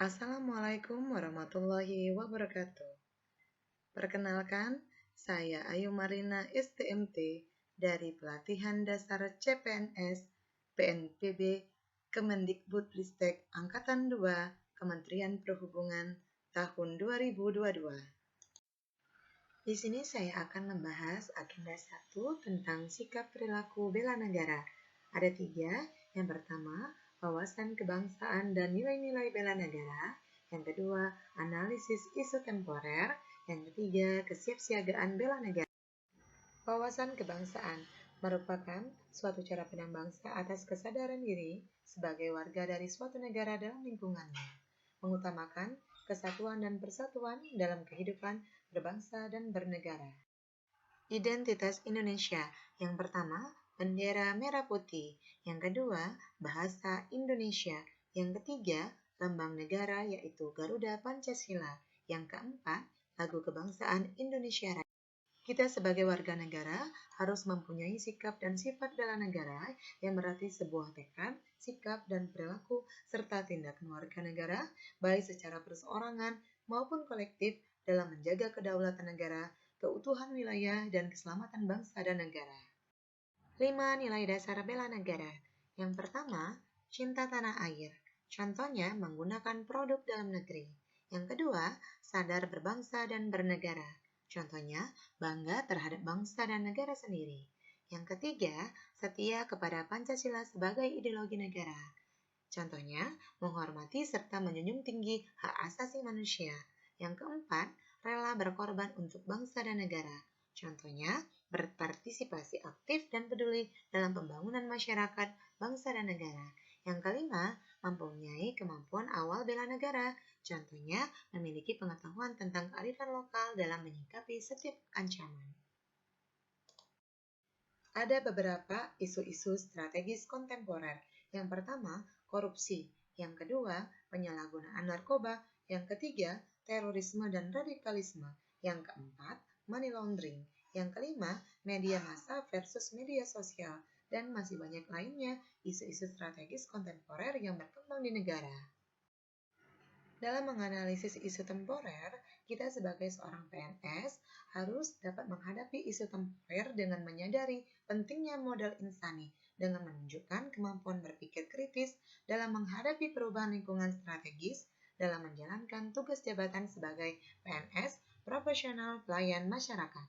Assalamualaikum warahmatullahi wabarakatuh. Perkenalkan, saya Ayu Marina STMT dari Pelatihan Dasar CPNS PNPB Kemendikbudristek Angkatan 2 Kementerian Perhubungan tahun 2022. Di sini saya akan membahas agenda 1 tentang sikap perilaku bela negara. Ada 3. Yang pertama, wawasan kebangsaan dan nilai-nilai bela negara. Yang kedua, analisis isu temporer. Yang ketiga, kesiapsiagaan bela negara. Wawasan kebangsaan merupakan suatu cara pandang bangsa atas kesadaran diri sebagai warga dari suatu negara dalam lingkungannya, mengutamakan kesatuan dan persatuan dalam kehidupan berbangsa dan bernegara. Identitas Indonesia. Yang pertama, bendera merah putih. Yang kedua, bahasa Indonesia. Yang ketiga, lambang negara yaitu Garuda Pancasila. Yang keempat, lagu kebangsaan Indonesia Raya. Kita sebagai warga negara harus mempunyai sikap dan sifat bela negara yang berarti sebuah tekad, sikap, dan perilaku serta tindakan warga negara baik secara perseorangan maupun kolektif dalam menjaga kedaulatan negara, keutuhan wilayah, dan keselamatan bangsa dan negara. 5. Nilai dasar bela negara. Yang pertama, cinta tanah air. Contohnya menggunakan produk dalam negeri. Yang kedua, sadar berbangsa dan bernegara. Contohnya, bangga terhadap bangsa dan negara sendiri. Yang ketiga, setia kepada Pancasila sebagai ideologi negara. Contohnya, menghormati serta menjunjung tinggi hak asasi manusia. Yang keempat, rela berkorban untuk bangsa dan negara. Contohnya, berpartisipasi aktif dan peduli dalam pembangunan masyarakat, bangsa dan negara. Yang kelima, mempunyai kemampuan awal bela negara. Contohnya, memiliki pengetahuan tentang kearifan lokal dalam menyikapi setiap ancaman. Ada beberapa isu-isu strategis kontemporer. Yang pertama, korupsi. Yang kedua, penyalahgunaan narkoba. Yang ketiga, terorisme dan radikalisme. Yang keempat, money laundering. Yang kelima, media massa versus media sosial. Dan masih banyak lainnya isu-isu strategis kontemporer yang berkembang di negara. Dalam menganalisis isu temporer, kita sebagai seorang PNS harus dapat menghadapi isu temporer dengan menyadari pentingnya modal insani dengan menunjukkan kemampuan berpikir kritis dalam menghadapi perubahan lingkungan strategis dalam menjalankan tugas jabatan sebagai PNS profesional pelayan masyarakat.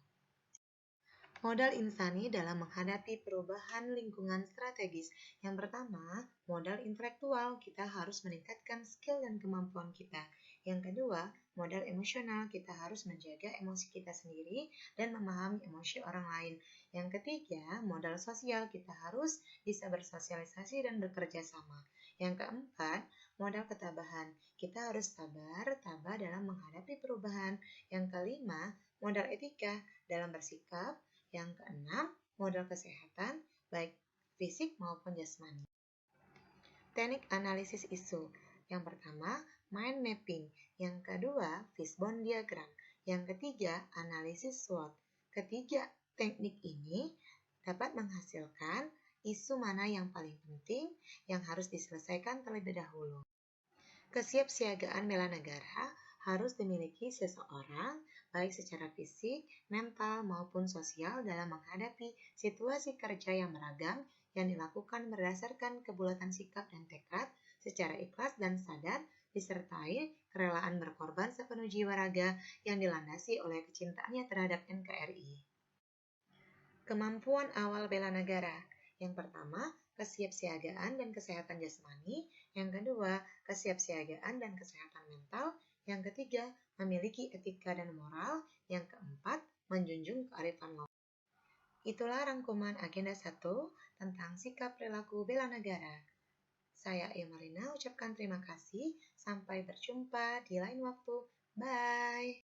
Modal insani dalam menghadapi perubahan lingkungan strategis. Yang pertama, modal intelektual, kita harus meningkatkan skill dan kemampuan kita. Yang kedua, modal emosional, kita harus menjaga emosi kita sendiri dan memahami emosi orang lain. Yang ketiga, modal sosial, kita harus bisa bersosialisasi dan bekerja sama. Yang keempat, modal ketabahan, kita harus tabah dalam menghadapi perubahan. Yang kelima, modal etika dalam bersikap. Yang keenam, modal kesehatan, baik fisik maupun jasmani. Teknik analisis isu. Yang pertama, mind mapping. Yang kedua, fishbone diagram. Yang ketiga, analisis SWOT. Ketiga teknik ini dapat menghasilkan isu mana yang paling penting yang harus diselesaikan terlebih dahulu. Kesiapsiagaan bela negara harus dimiliki seseorang baik secara fisik, mental, maupun sosial dalam menghadapi situasi kerja yang beragam yang dilakukan berdasarkan kebulatan sikap dan tekad secara ikhlas dan sadar disertai kerelaan berkorban sepenuh jiwa raga yang dilandasi oleh kecintaannya terhadap NKRI. Kemampuan awal bela negara. Yang pertama, kesiapsiagaan dan kesehatan jasmani. Yang kedua, kesiapsiagaan dan kesehatan mental. Yang ketiga, memiliki etika dan moral. Yang keempat, menjunjung kearifan lokal. Itulah rangkuman agenda 1 tentang sikap perilaku bela negara. Saya Marina ucapkan terima kasih. Sampai berjumpa di lain waktu. Bye.